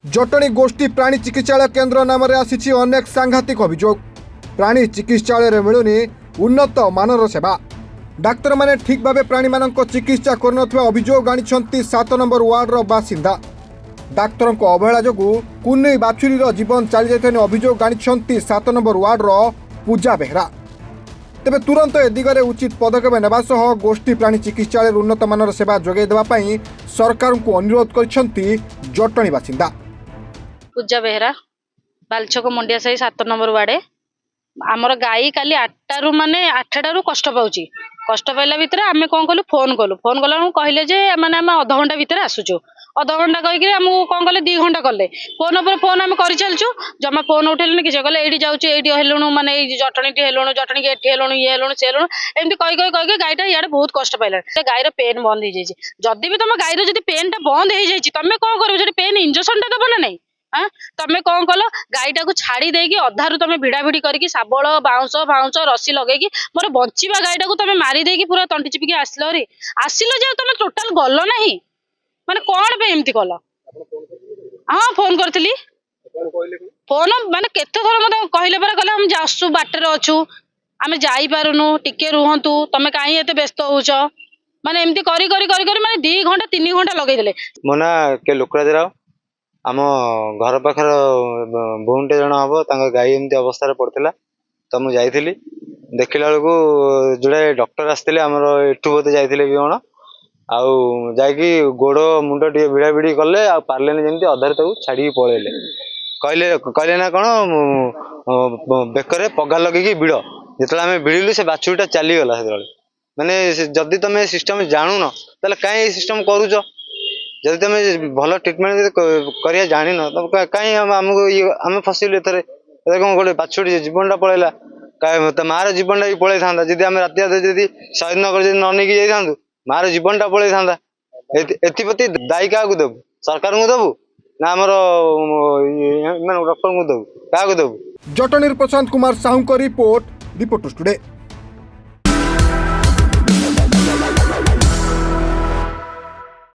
जटणी गोष्ठी प्राणी चिकित्सालय केन्द्र नाम आसी अनेक सांघातिक अभियोग। प्राणी चिकित्सालय मिलुनी उन्नत मानर सेवा। डाक्तर माने ठीक भाव प्राणी मानक चिकित्सा कर अभियोग आनी 7 नंबर वार्डर बासिंदा। डाक्तर अवहेला जो कुन्नी बाछुरी जीवन चली जाने अभियोग आनी 7 नंबर वार्डर पूजा बेहरा। तेबे तुरंत ए दिगरे उचित पदक्षेप नेबा सह गोष्ठी प्राणी चिकित्सालय उन्नत मानर सेवा जोगाई देबा पई सरकार को अनुरोध करछंती जटणी बासिंदा। पूजा बेहरा बालछक मंडिया साही 7 नंबर वार्डे आमर गाई काली 8टारू माने 8टारू कष्ट पाउची। कष्ट पाइला भितर आमे कोन कलु फोन कला कहले जे माने आम आधा घंटा भितर आसुचु। आधा घंटा कहीकि आमको कौन कले 2 घंटा कले फोन पर फोन आम कर चलचु। जमा फोन उठेलुनी कि कहले एडी जाउछु एडी हेलुणु माने जटणी टी हेलुणु जटणी के एठी हेलुणु ये हेलुणु से हेलुणु एमती कही गाईटा इयाडे बहुत कष्ट पाइला। से गाईर पेन बंद हो जाइए। जदि भी तुम गाईर जदि पेन टा बंद हो जाइए तुम कौन कर जो पेन इंजेक्शन टा दब ना नहीं। हाँ तमें कौन कल गाईटा को छाड़ी देकी अधारू तुम भिड़ा भिड़ी करके शाबल बाउंस फाउंस रसी लगे मोर बंचीबा गाईटा को तुम मारी देकी पूरा तंटी चिपिकी आसिल जे तुम टोटाल गल ना माने कौन पे एमती कल। हाँ फोन करी फोन माने केते थर मत कहले पर कहले हम आसु बाटर अच्छु आम जापरूनु टिके रुहतु तुम कहीं एत व्यस्त होच माने एमती करी करी करी करी माने 2 घंटा 3 घंटा लगेदेले। मो ना के लोकराज राव आम घर पाखर भूनटे जन हम गाई एमती अवस्था पड़ता तो मुझे जाइली देखला बेलू जोड़े डॉक्टर आसते आमर एठू बोते जाते भी कौन आउ जाकि गोड़ मुंड टे भिड़ा भिड़ी कले पार्ले जमी अधारे छाड़ी पलैले कहले ना कौन बेकर पगा लगे भिड़ जो आम भिड़लु से बाछुरीटा चलीगला से माने जदि तुम सिस्टम जानून तो कहीं सिस्टम करुच जदि तुम भल ट्रिटमेंट कर जान तब कहीं आमको आम फसिलु एथरे कौन गोटे बाछुरी जीवनटा पलैला मार जीवनटा भी पलै था जब आम राति रात शहीद नगर न नहीं जाता मार जीवनटा पलै था एप्रति दायी क्या देवु सरकार को देवु ना आमर डॉक्टर को देवु क्या देवु। Jatni Prashant Kumar Sahu report reporters today.